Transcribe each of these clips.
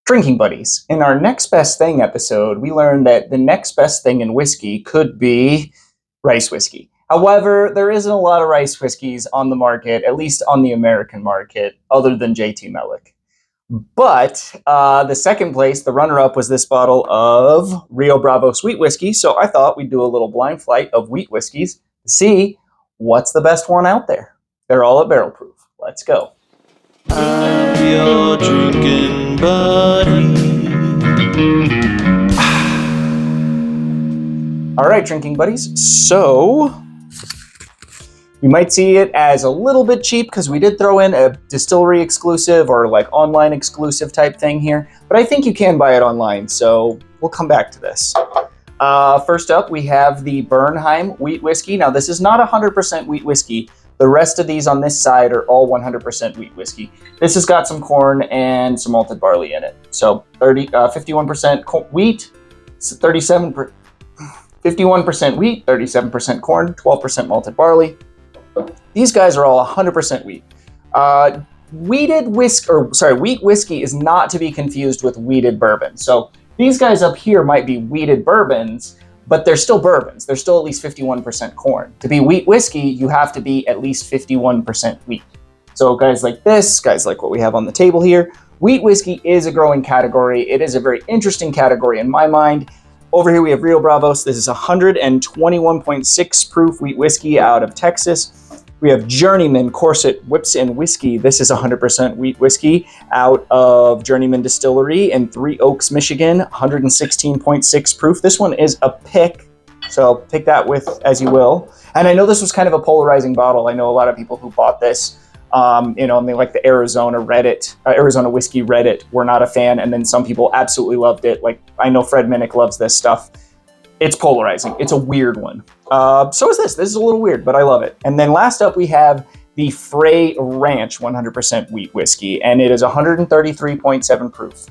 Drinking buddies. In our next best thing episode, we learned that the next best thing in whiskey could be rice whiskey. However, there isn't a lot of rice whiskeys on the market, at least on the American market, other than JT Melick. But the second place, the runner-up, was this bottle of Rio Bravo sweet whiskey. So I thought we'd do a little blind flight of wheat whiskeys to see what's the best one out there. They're all at barrel proof. Let's go. I'm your drinking buddy. All right, drinking buddies. So you might see it as a little bit cheap because we did throw in a distillery exclusive or like online exclusive type thing here, but I think you can buy it online, so we'll come back to this. First up, we have the Bernheim wheat whiskey. Now, this is not 100% wheat whiskey. The rest of these on this side are all 100% wheat whiskey. This has got some corn and some malted barley in it. So 51% wheat, 51% wheat, 37% corn, 12% malted barley. These guys are all 100% wheat. Wheat whiskey is not to be confused with wheated bourbon. So these guys up here might be wheated bourbons, but they're still bourbons. They're still at least 51% corn. To be wheat whiskey, you have to be at least 51% wheat. So guys like this, guys like what we have on the table here, wheat whiskey is a growing category. It is a very interesting category in my mind. Over here we have Rio Bravos. This is 121.6 proof wheat whiskey out of Texas. We have Journeyman Corset Whips and Whiskey. This is 100% wheat whiskey out of Journeyman Distillery in Three Oaks, Michigan, 116.6 proof. This one is a pick, so take that with as you will. And I know this was kind of a polarizing bottle. I know a lot of people who bought this, and they like the Arizona whiskey Reddit were not a fan, and then some people absolutely loved it. Like I know Fred Minnick loves this stuff. It's polarizing. It's a weird one. So is this. This is a little weird, but I love it. And then last up, we have the Frey Ranch 100% wheat whiskey, and it is 133.7 proof.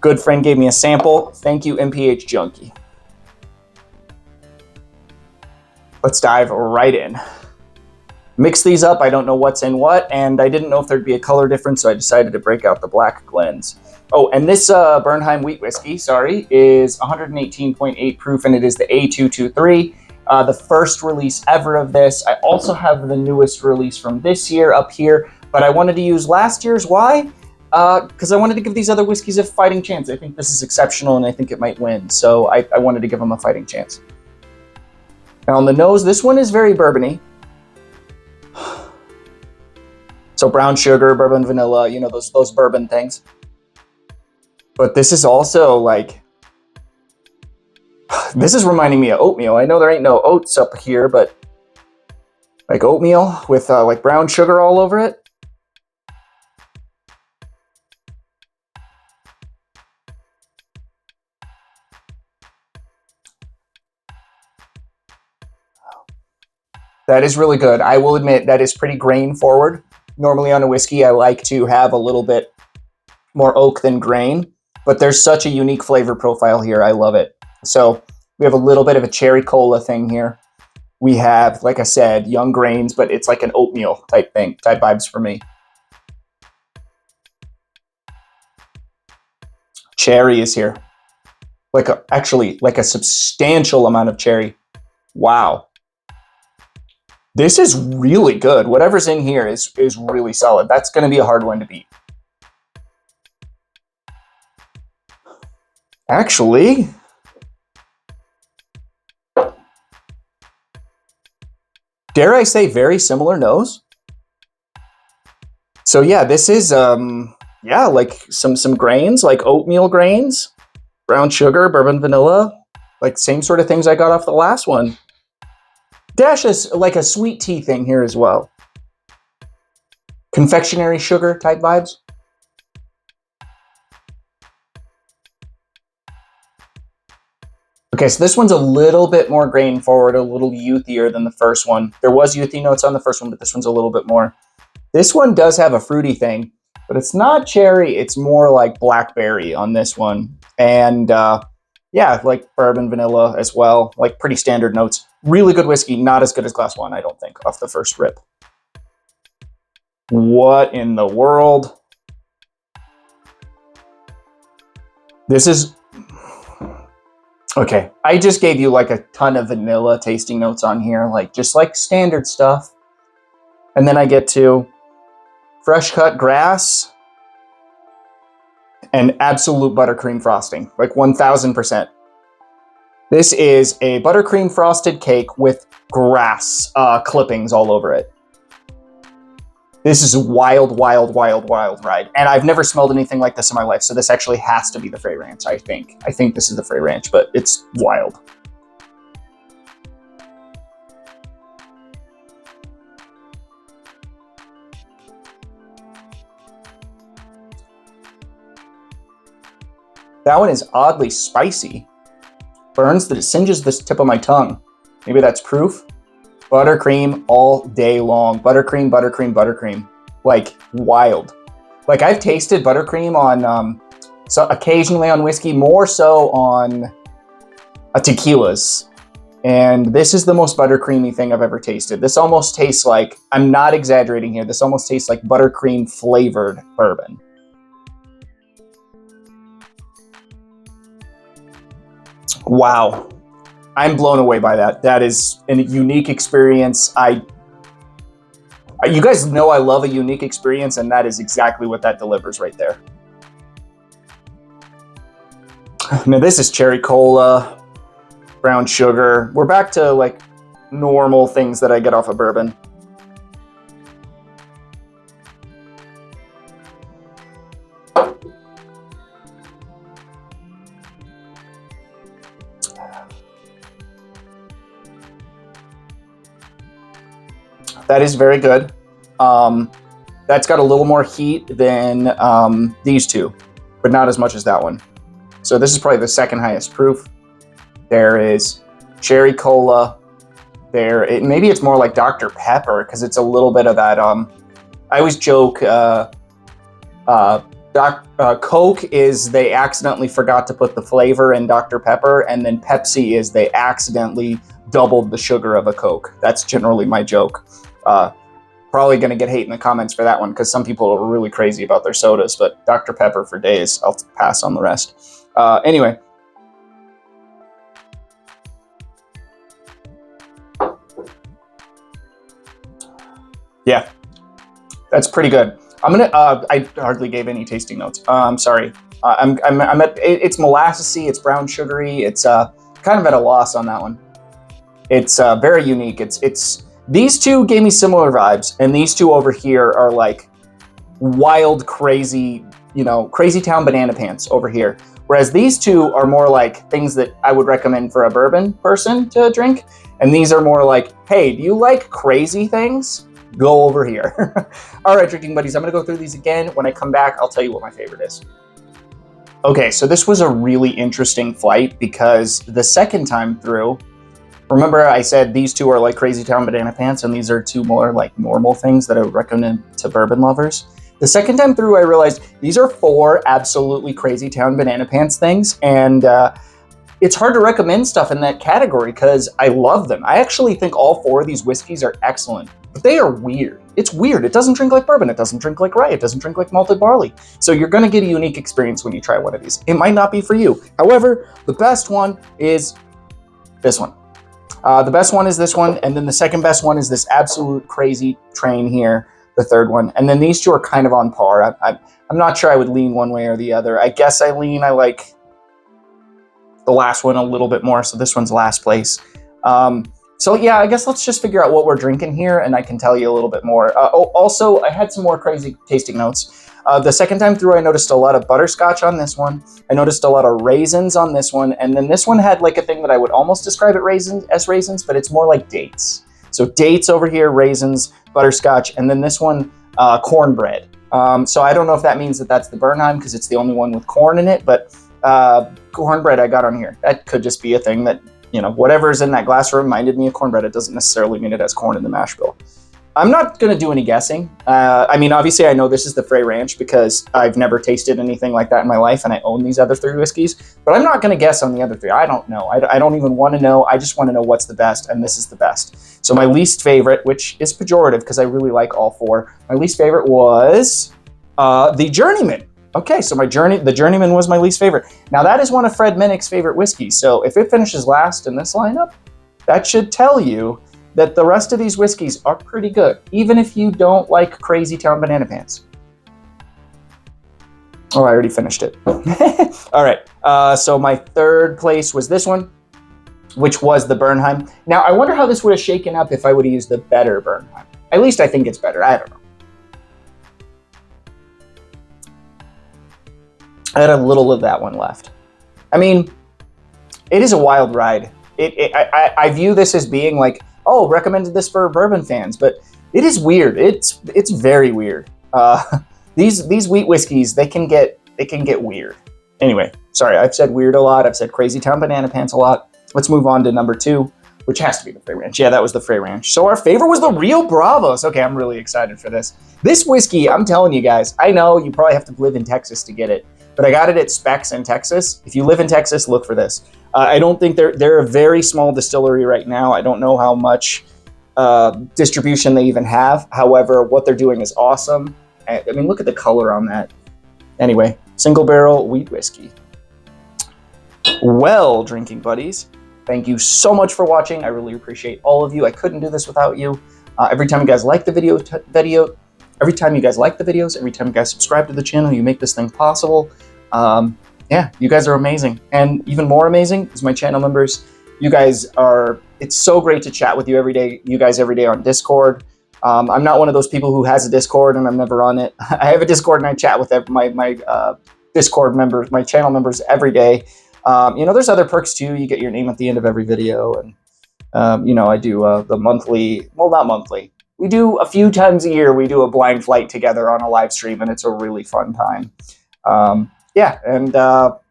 Good friend gave me a sample. Thank you, MPH Junkie. Let's dive right in. Mix these up. I don't know what's in what, and I didn't know if there'd be a color difference, so I decided to break out the black Glens. Oh, and this Bernheim wheat whiskey, is 118.8 proof, and it is the A223, the first release ever of this. I also have the newest release from this year up here, but I wanted to use last year's. Why? Because I wanted to give these other whiskeys a fighting chance. I think this is exceptional, and I think it might win, so I wanted to give them a fighting chance. Now on the nose, this one is very bourbony. So brown sugar, bourbon vanilla, you know, those bourbon things. But this is also like, this is reminding me of oatmeal. I know there ain't no oats up here, but like oatmeal with like brown sugar all over it. That is really good. I will admit that is pretty grain forward. Normally on a whiskey, I like to have a little bit more oak than grain, but there's such a unique flavor profile here. I love it. So we have a little bit of a cherry cola thing here. We have, like I said, young grains, but it's like an oatmeal type vibes for me. Cherry is here. Actually like a substantial amount of cherry. Wow. This is really good. Whatever's in here is really solid. That's going to be a hard one to beat. Actually, dare I say very similar nose? So yeah, this is, like some grains, like oatmeal grains, brown sugar, bourbon vanilla, like same sort of things I got off the last one. Dash is like a sweet tea thing here as well. Confectionery sugar type vibes. Okay, so this one's a little bit more grain forward, a little youthier than the first one. There was youthy notes on the first one, but this one's a little bit more. This one does have a fruity thing, but it's not cherry. It's more like blackberry on this one. And yeah, like bourbon vanilla as well, like pretty standard notes. Really good whiskey, not as good as Glass One, I don't think, off the first rip. What in the world? This is, okay. I just gave you like a ton of vanilla tasting notes on here, like just like standard stuff. And then I get to fresh cut grass and absolute buttercream frosting, like 1000%. This is a buttercream frosted cake with grass clippings all over it. This is a wild, wild, wild, wild ride. And I've never smelled anything like this in my life, so this actually has to be the Frey Ranch, I think. I think this is the Frey Ranch, but it's wild. That one is oddly spicy. Burns that it singes the tip of my tongue. Maybe that's proof. Buttercream all day long. Buttercream, buttercream, buttercream. Like wild. Like I've tasted buttercream on, so occasionally on whiskey, more so on tequilas. And this is the most buttercreamy thing I've ever tasted. This almost tastes like, I'm not exaggerating here, this almost tastes like buttercream flavored bourbon. Wow. I'm blown away by that. That is a unique experience. You guys know I love a unique experience, and that is exactly what that delivers right there. Now this is cherry cola, brown sugar. We're back to like normal things that I get off of bourbon. That is very good. That's got a little more heat than these two, but not as much as that one. So this is probably the second highest proof. There is cherry cola. Maybe it's more like Dr. Pepper because it's a little bit of that. I always joke, Coke is they accidentally forgot to put the flavor in Dr. Pepper, and then Pepsi is they accidentally doubled the sugar of a Coke. That's generally my joke. Probably going to get hate in the comments for that one because some people are really crazy about their sodas, but Dr. Pepper for days. I'll pass on the rest. Anyway. Yeah, that's pretty good. I'm gonna. I hardly gave any tasting notes. I'm sorry. I'm at. It's molassesy. It's brown sugary. It's kind of at a loss on that one. It's very unique. It's these two gave me similar vibes, and these two over here are like wild, crazy, crazy town banana pants over here. Whereas these two are more like things that I would recommend for a bourbon person to drink, and these are more like, hey, do you like crazy things? Go over here. All right, drinking buddies, I'm gonna go through these again. When I come back, I'll tell you what my favorite is. Okay, so this was a really interesting flight because the second time through, remember I said these two are like Crazy Town Banana Pants, and these are two more like normal things that I would recommend to bourbon lovers. The second time through, I realized these are 4 absolutely Crazy Town Banana Pants things, and it's hard to recommend stuff in that category because I love them. I actually think all 4 of these whiskeys are excellent, but they are weird. It's weird. It doesn't drink like bourbon. It doesn't drink like rye. It doesn't drink like malted barley. So you're going to get a unique experience when you try one of these. It might not be for you. However, the best one is this one. The best one is this one, and then the second best one is this absolute crazy train here, the third one. And then these two are kind of on par. I'm not sure I would lean one way or the other. I guess I like the last one a little bit more, so this one's last place. So yeah, I guess let's just figure out what we're drinking here, and I can tell you a little bit more. Also, I had some more crazy tasting notes. The second time through, I noticed a lot of butterscotch on this one. I noticed a lot of raisins on this one, and then this one had like a thing that I would almost describe it as raisins, but it's more like dates. So dates over here, raisins, butterscotch, and then this one, cornbread. So I don't know if that means that that's the Bernheim because it's the only one with corn in it, but cornbread I got on here. That could just be a thing that, whatever's in that glass reminded me of cornbread. It doesn't necessarily mean it has corn in the mash bill. I'm not going to do any guessing. Obviously I know this is the Frey Ranch because I've never tasted anything like that in my life, and I own these other 3 whiskeys, but I'm not going to guess on the other 3. I don't know. I don't even want to know. I just want to know what's the best, and this is the best. So my least favorite, which is pejorative because I really like all 4, my least favorite was the Journeyman. Okay, so the Journeyman was my least favorite. Now that is one of Fred Minnick's favorite whiskeys. So if it finishes last in this lineup, that should tell you that the rest of these whiskeys are pretty good, even if you don't like Crazy Town Banana Pants. Oh, I already finished it. All right, so my third place was this one, which was the Bernheim. Now, I wonder how this would have shaken up if I would have used the better Bernheim. At least I think it's better. I don't know. I had a little of that one left. I mean, it is a wild ride. I view this as being like, oh, recommended this for bourbon fans, but it is weird. It's very weird. These wheat whiskeys, they can get weird. Anyway, sorry, I've said weird a lot. I've said Crazy Town Banana Pants a lot. Let's move on to number 2, which has to be the Frey Ranch. Yeah, that was the Frey Ranch. So our favorite was the Rio Bravos. Okay, I'm really excited for this. This whiskey, I'm telling you guys, I know you probably have to live in Texas to get it, but I got it at Specs in Texas. If you live in Texas, look for this. I don't think they're a very small distillery right now. I don't know how much distribution they even have. However, what they're doing is awesome. I mean, look at the color on that. Anyway, single barrel wheat whiskey. Well, drinking buddies, thank you so much for watching. I really appreciate all of you. I couldn't do this without you. Every time you guys like the every time you guys like the videos, every time you guys subscribe to the channel, you make this thing possible. Yeah, you guys are amazing. And even more amazing is my channel members. You guys are, it's so great to chat with you every day, every day on Discord. I'm not one of those people who has a Discord and I'm never on it. I have a Discord and I chat with my Discord members, my channel members every day. You know, there's other perks too. You get your name at the end of every video. And, you know, I do the monthly, well, not monthly. We do a few times a year, we do a blind flight together on a live stream and it's a really fun time. Yeah, and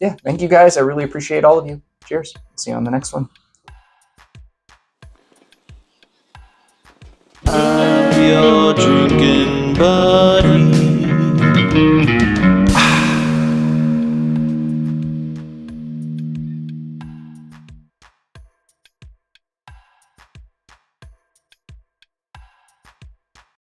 yeah, thank you guys. I really appreciate all of you. Cheers. See you on the next one. I'm your drinking buddy.